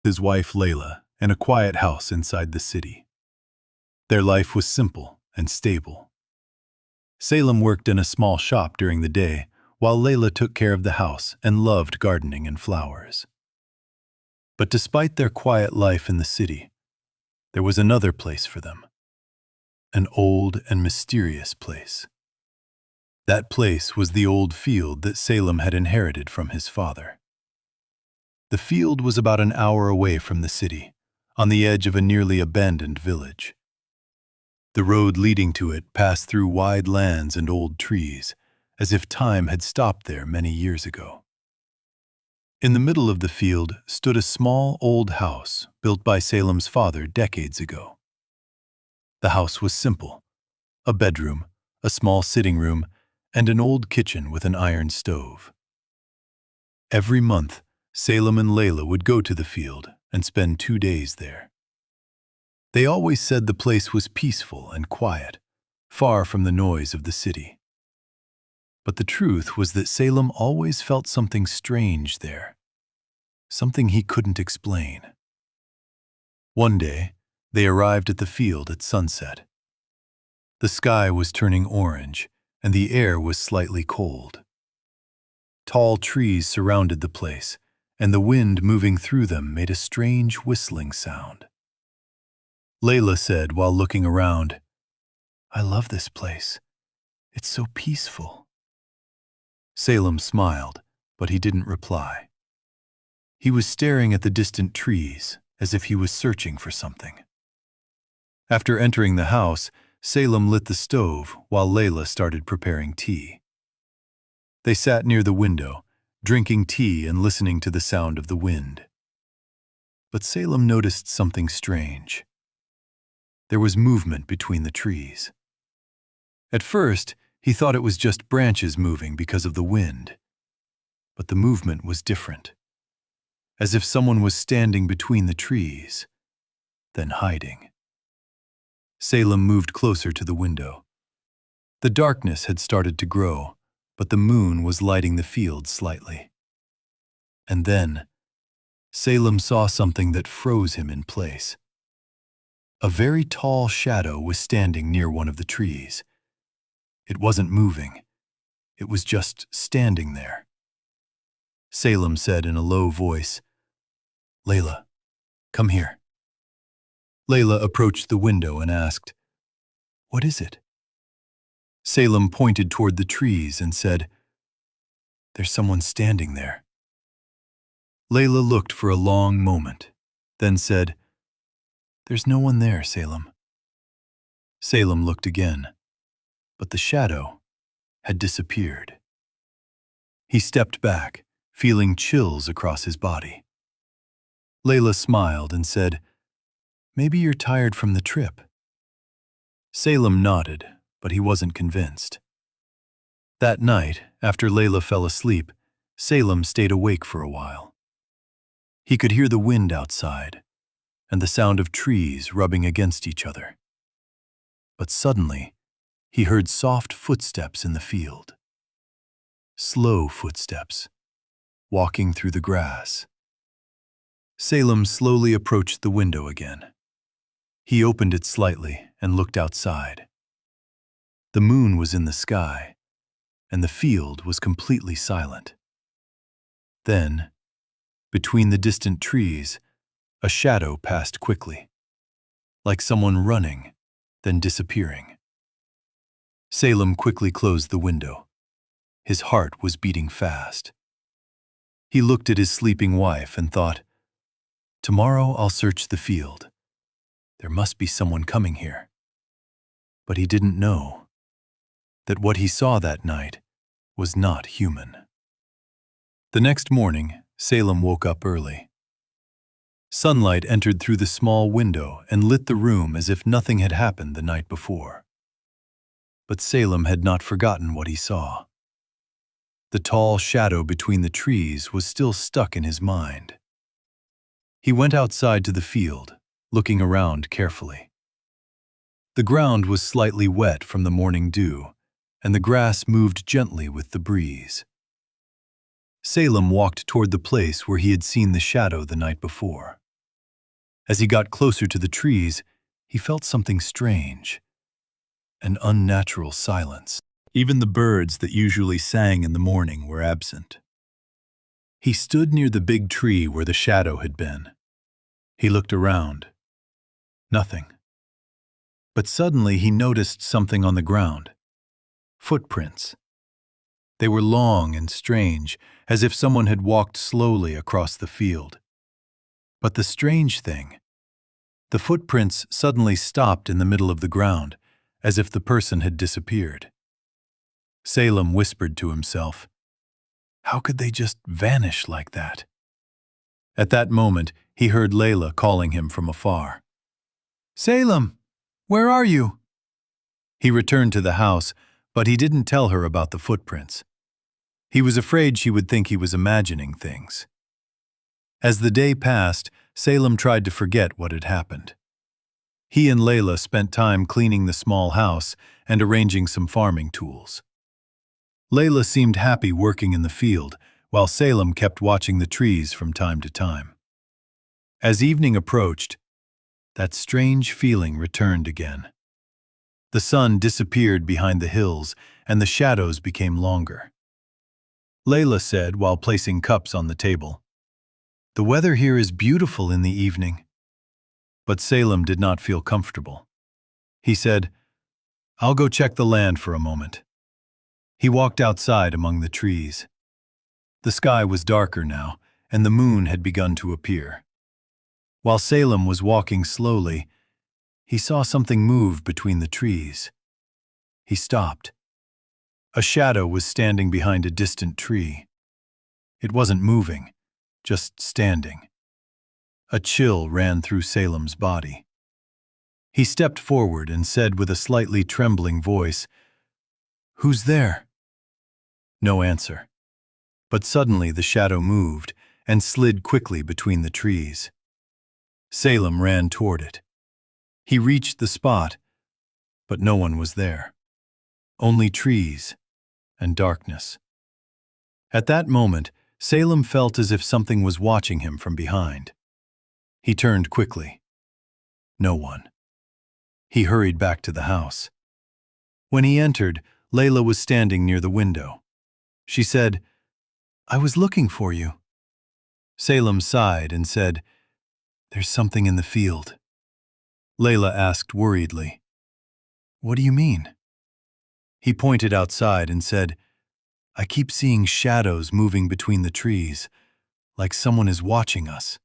his wife Layla, in a quiet house inside the city. Their life was simple and stable. Salem worked in a small shop during the day, while Layla took care of the house and loved gardening and flowers. But despite their quiet life in the city, there was another place for them. An old and mysterious place. That place was the old field that Salem had inherited from his father. The field was about an hour away from the city, on the edge of a nearly abandoned village. The road leading to it passed through wide lands and old trees, as if time had stopped there many years ago. In the middle of the field stood a small old house built by Salem's father decades ago. The house was simple: a bedroom, a small sitting room, and an old kitchen with an iron stove. Every month, Salem and Layla would go to the field and spend 2 days there. They always said the place was peaceful and quiet, far from the noise of the city. But the truth was that Salem always felt something strange there, something he couldn't explain. One day, they arrived at the field at sunset. The sky was turning orange, and the air was slightly cold. Tall trees surrounded the place, and the wind moving through them made a strange whistling sound. Layla said while looking around, "I love this place. It's so peaceful." Salem smiled, but he didn't reply. He was staring at the distant trees, as if he was searching for something. After entering the house, Salem lit the stove while Layla started preparing tea. They sat near the window, drinking tea and listening to the sound of the wind. But Salem noticed something strange. There was movement between the trees. At first, he thought it was just branches moving because of the wind. But the movement was different, as if someone was standing between the trees, then hiding. Salem moved closer to the window. The darkness had started to grow, but the moon was lighting the field slightly. And then, Salem saw something that froze him in place. A very tall shadow was standing near one of the trees. It wasn't moving. It was just standing there. Salem said in a low voice, "Layla, come here." Layla approached the window and asked, "What is it?" Salem pointed toward the trees and said, "There's someone standing there." Layla looked for a long moment, then said, "There's no one there, Salem." Salem looked again, but the shadow had disappeared. He stepped back, feeling chills across his body. Layla smiled and said, "Maybe you're tired from the trip." Salem nodded, but he wasn't convinced. That night, after Layla fell asleep, Salem stayed awake for a while. He could hear the wind outside and the sound of trees rubbing against each other. But suddenly, he heard soft footsteps in the field. Slow footsteps, walking through the grass. Salem slowly approached the window again. He opened it slightly and looked outside. The moon was in the sky, and the field was completely silent. Then, between the distant trees, a shadow passed quickly, like someone running, then disappearing. Salem quickly closed the window. His heart was beating fast. He looked at his sleeping wife and thought, "Tomorrow I'll search the field. There must be someone coming here." But he didn't know that what he saw that night was not human. The next morning, Salem woke up early. Sunlight entered through the small window and lit the room as if nothing had happened the night before. But Salem had not forgotten what he saw. The tall shadow between the trees was still stuck in his mind. He went outside to the field, looking around carefully. The ground was slightly wet from the morning dew, and the grass moved gently with the breeze. Salem walked toward the place where he had seen the shadow the night before. As he got closer to the trees, he felt something strange, an unnatural silence. Even the birds that usually sang in the morning were absent. He stood near the big tree where the shadow had been. He looked around. Nothing. But suddenly he noticed something on the ground. Footprints. They were long and strange, as if someone had walked slowly across the field. But the strange thing, the footprints suddenly stopped in the middle of the ground, as if the person had disappeared. Salem whispered to himself, "How could they just vanish like that?" At that moment, he heard Layla calling him from afar. "Salem, where are you?" He returned to the house, but he didn't tell her about the footprints. He was afraid she would think he was imagining things. As the day passed, Salem tried to forget what had happened. He and Layla spent time cleaning the small house and arranging some farming tools. Layla seemed happy working in the field, while Salem kept watching the trees from time to time. As evening approached, that strange feeling returned again. The sun disappeared behind the hills, and the shadows became longer. Layla said while placing cups on the table, "The weather here is beautiful in the evening." But Salem did not feel comfortable. He said, "I'll go check the land for a moment." He walked outside among the trees. The sky was darker now, and the moon had begun to appear. While Salem was walking slowly, he saw something move between the trees. He stopped. A shadow was standing behind a distant tree. It wasn't moving, just standing. A chill ran through Salem's body. He stepped forward and said with a slightly trembling voice, "Who's there?" No answer. But suddenly the shadow moved and slid quickly between the trees. Salem ran toward it. He reached the spot, but no one was there. Only trees and darkness. At that moment, Salem felt as if something was watching him from behind. He turned quickly. No one. He hurried back to the house. When he entered, Layla was standing near the window. She said, "I was looking for you." Salem sighed and said, "There's something in the field." Layla asked worriedly, "What do you mean?" He pointed outside and said, "I keep seeing shadows moving between the trees, like someone is watching us."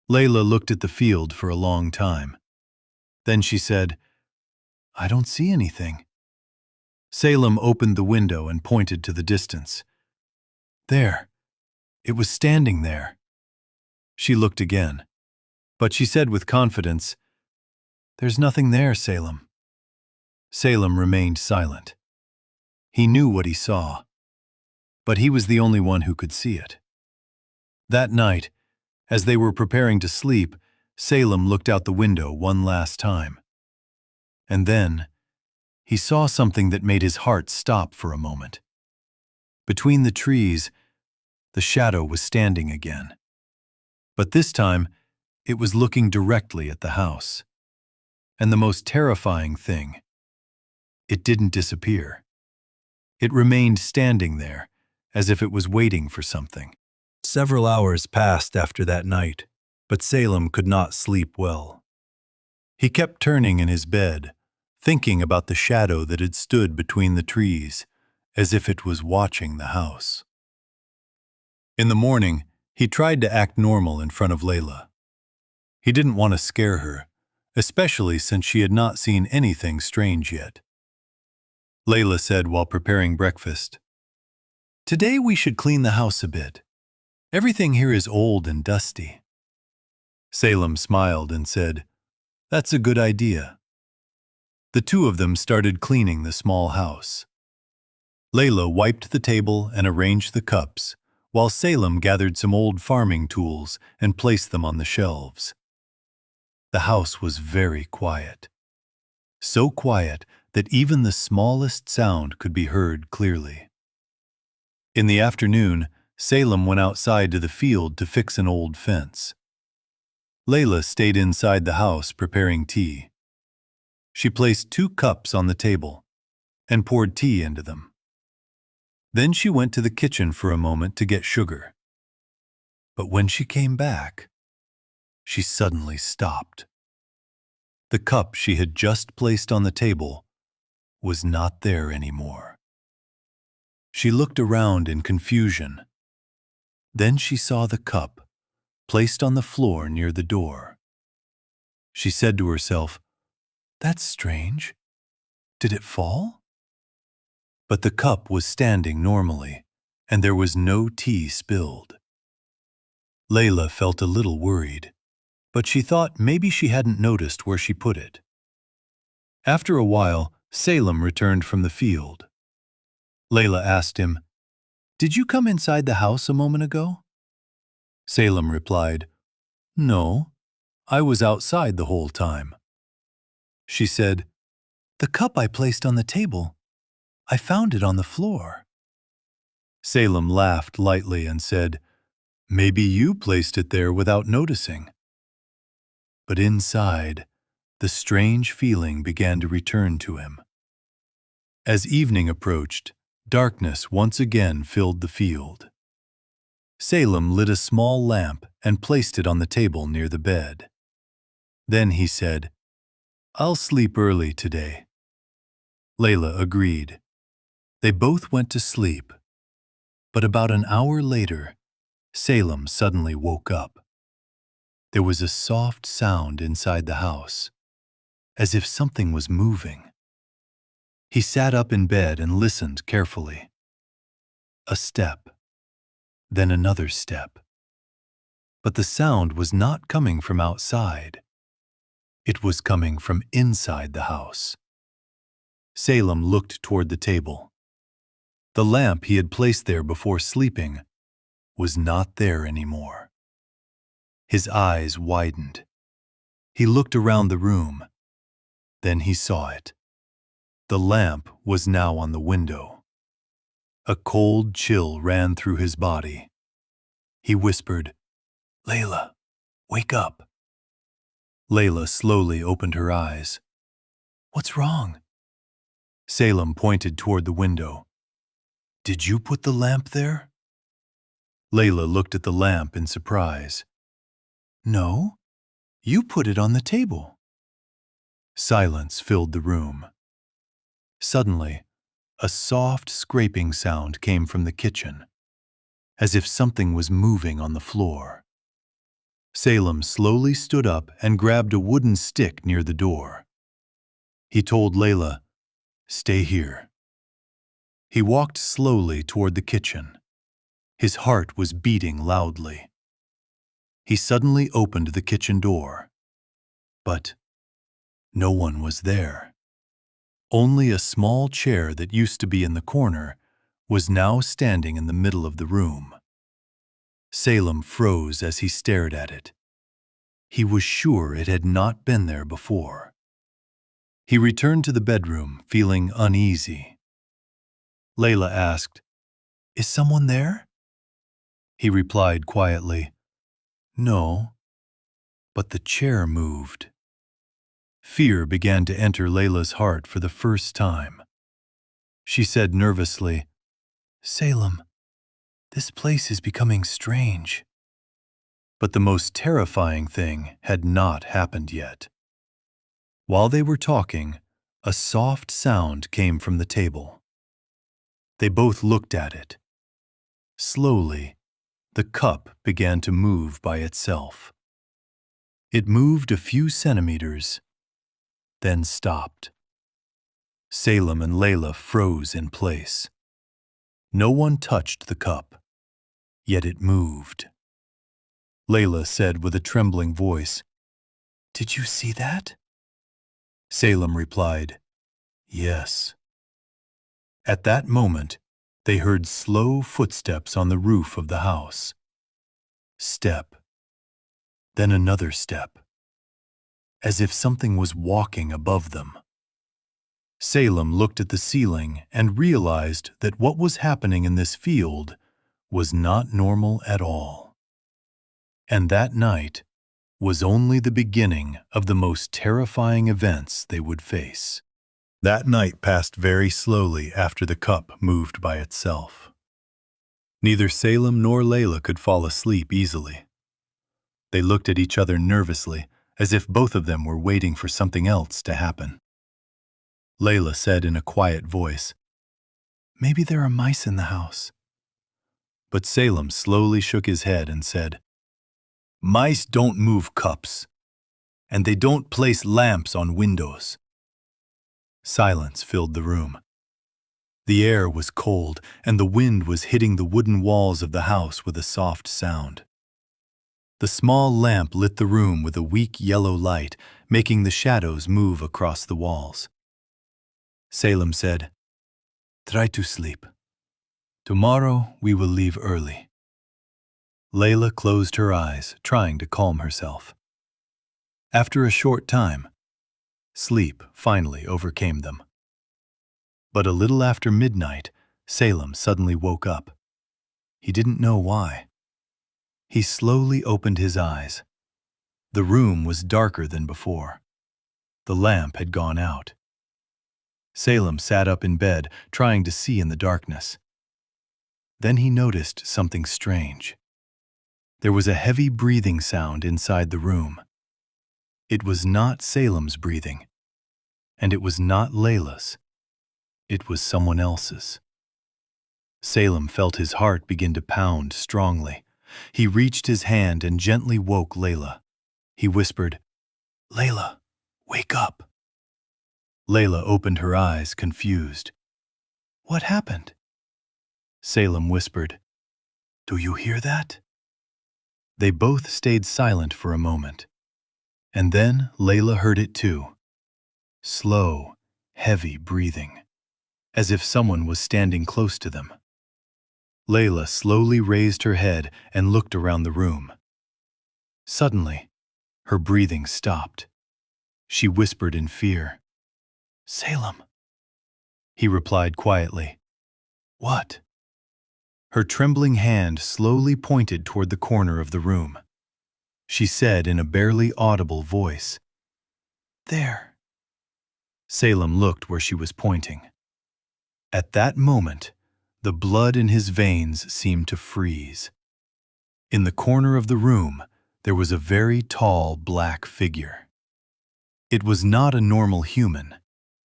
Layla looked at the field for a long time. Then she said, "I don't see anything." Salem opened the window and pointed to the distance. There. It was standing there. She looked again, but she said with confidence, "There's nothing there, Salem." Salem remained silent. He knew what he saw, but he was the only one who could see it. That night, as they were preparing to sleep, Salem looked out the window one last time. And then, he saw something that made his heart stop for a moment. Between the trees, the shadow was standing again. But this time, it was looking directly at the house. And the most terrifying thing, it didn't disappear. It remained standing there, as if it was waiting for something. Several hours passed after that night, but Salem could not sleep well. He kept turning in his bed, thinking about the shadow that had stood between the trees, as if it was watching the house. In the morning, he tried to act normal in front of Layla. He didn't want to scare her, especially since she had not seen anything strange yet. Layla said while preparing breakfast, "Today we should clean the house a bit. Everything here is old and dusty." Salem smiled and said, "That's a good idea." The two of them started cleaning the small house. Layla wiped the table and arranged the cups, while Salem gathered some old farming tools and placed them on the shelves. The house was very quiet. So quiet that even the smallest sound could be heard clearly. In the afternoon, Salem went outside to the field to fix an old fence. Layla stayed inside the house preparing tea. She placed 2 cups on the table and poured tea into them. Then she went to the kitchen for a moment to get sugar. But when she came back, she suddenly stopped. The cup she had just placed on the table was not there anymore. She looked around in confusion. Then she saw the cup placed on the floor near the door. She said to herself, "That's strange. Did it fall?" But the cup was standing normally, and there was no tea spilled. Layla felt a little worried, but she thought maybe she hadn't noticed where she put it. After a while, Salem returned from the field. Layla asked him, "Did you come inside the house a moment ago?" Salem replied, "No, I was outside the whole time." She said, "The cup I placed on the table, I found it on the floor." Salem laughed lightly and said, "Maybe you placed it there without noticing." But inside, the strange feeling began to return to him. As evening approached, darkness once again filled the field. Salem lit a small lamp and placed it on the table near the bed. Then he said, "I'll sleep early today." Layla agreed. They both went to sleep. But about an hour later, Salem suddenly woke up. There was a soft sound inside the house, as if something was moving. He sat up in bed and listened carefully. A step, then another step. But the sound was not coming from outside. It was coming from inside the house. Salem looked toward the table. The lamp he had placed there before sleeping was not there anymore. His eyes widened. He looked around the room. Then he saw it. The lamp was now on the window. A cold chill ran through his body. He whispered, "Layla, wake up." Layla slowly opened her eyes. "What's wrong?" Salem pointed toward the window. "Did you put the lamp there?" Layla looked at the lamp in surprise. "No, you put it on the table." Silence filled the room. Suddenly, a soft scraping sound came from the kitchen, as if something was moving on the floor. Salem slowly stood up and grabbed a wooden stick near the door. He told Layla, "Stay here." He walked slowly toward the kitchen. His heart was beating loudly. He suddenly opened the kitchen door. But no one was there. Only a small chair that used to be in the corner was now standing in the middle of the room. Salem froze as he stared at it. He was sure it had not been there before. He returned to the bedroom, feeling uneasy. Layla asked, "Is someone there?" He replied quietly, "No," but the chair moved. Fear began to enter Layla's heart for the first time. She said nervously, "Salem, this place is becoming strange." But the most terrifying thing had not happened yet. While they were talking, a soft sound came from the table. They both looked at it. Slowly, the cup began to move by itself. It moved a few centimeters, then stopped. Salem and Layla froze in place. No one touched the cup, yet it moved. Layla said with a trembling voice, "Did you see that?" Salem replied, "Yes." At that moment, they heard slow footsteps on the roof of the house. Step, then another step, as if something was walking above them. Salem looked at the ceiling and realized that what was happening in this field was not normal at all. And that night, was only the beginning of the most terrifying events they would face. That night passed very slowly after the cup moved by itself. Neither Salem nor Layla could fall asleep easily. They looked at each other nervously, as if both of them were waiting for something else to happen. Layla said in a quiet voice, "Maybe there are mice in the house." But Salem slowly shook his head and said, "Mice don't move cups, and they don't place lamps on windows." Silence filled the room. The air was cold, and the wind was hitting the wooden walls of the house with a soft sound. The small lamp lit the room with a weak yellow light, making the shadows move across the walls. Salem said, "Try to sleep. Tomorrow we will leave early." Layla closed her eyes, trying to calm herself. After a short time, sleep finally overcame them. But a little after midnight, Salem suddenly woke up. He didn't know why. He slowly opened his eyes. The room was darker than before. The lamp had gone out. Salem sat up in bed, trying to see in the darkness. Then he noticed something strange. There was a heavy breathing sound inside the room. It was not Salem's breathing, and it was not Layla's. It was someone else's. Salem felt his heart begin to pound strongly. He reached his hand and gently woke Layla. He whispered, "Layla, wake up." Layla opened her eyes, confused. "What happened?" Salem whispered, "Do you hear that?" They both stayed silent for a moment. And then Layla heard it too. Slow, heavy breathing, as if someone was standing close to them. Layla slowly raised her head and looked around the room. Suddenly, her breathing stopped. She whispered in fear, "Salem." He replied quietly, "What?" Her trembling hand slowly pointed toward the corner of the room. She said in a barely audible voice, "There." Salem looked where she was pointing. At that moment, the blood in his veins seemed to freeze. In the corner of the room, there was a very tall black figure. It was not a normal human.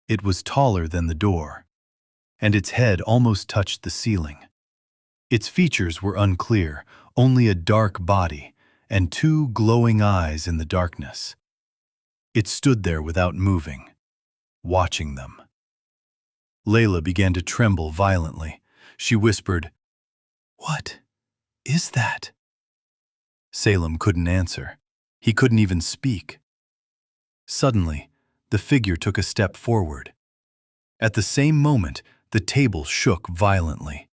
It was taller than the door, and its head almost touched the ceiling. Its features were unclear, only a dark body and two glowing eyes in the darkness. It stood there without moving, watching them. Layla began to tremble violently. She whispered, "What is that?" Salem couldn't answer. He couldn't even speak. Suddenly, the figure took a step forward. At the same moment, the table shook violently.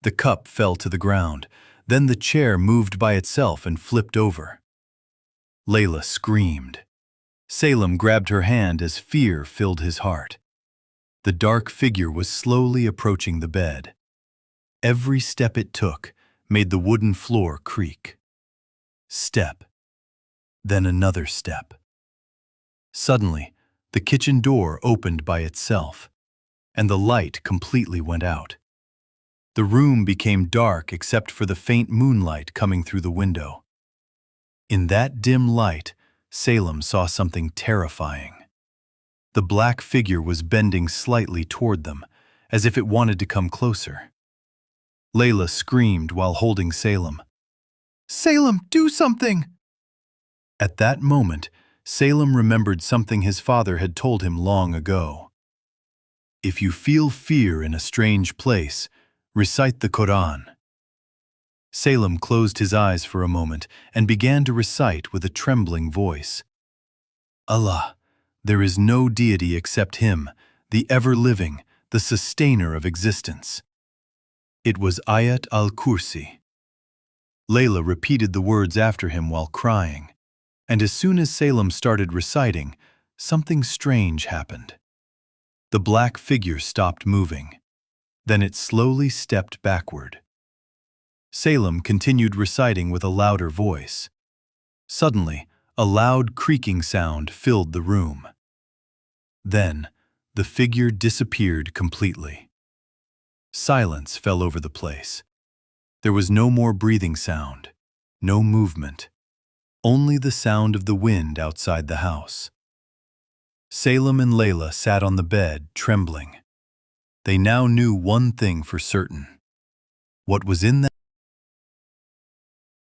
The cup fell to the ground. Then the chair moved by itself and flipped over. Layla screamed. Salem grabbed her hand as fear filled his heart. The dark figure was slowly approaching the bed. Every step it took made the wooden floor creak. Step, then another step. Suddenly, the kitchen door opened by itself, and the light completely went out. The room became dark except for the faint moonlight coming through the window. In that dim light, Salem saw something terrifying. The black figure was bending slightly toward them, as if it wanted to come closer. Layla screamed while holding Salem. "Salem, do something!" At that moment, Salem remembered something his father had told him long ago. If you feel fear in a strange place, recite the Quran. Salem closed his eyes for a moment and began to recite with a trembling voice. Allah, there is no deity except Him, the ever-living, the sustainer of existence. It was Ayat al-Kursi. Layla repeated the words after him while crying, and as soon as Salem started reciting, something strange happened. The black figure stopped moving. Then it slowly stepped backward. Salem continued reciting with a louder voice. Suddenly, A loud creaking sound filled the room. Then, the figure disappeared completely. Silence fell over the place. There was no more breathing sound, no movement, only the sound of the wind outside the house. Salem and Layla sat on the bed, trembling. They now knew one thing for certain. What was in that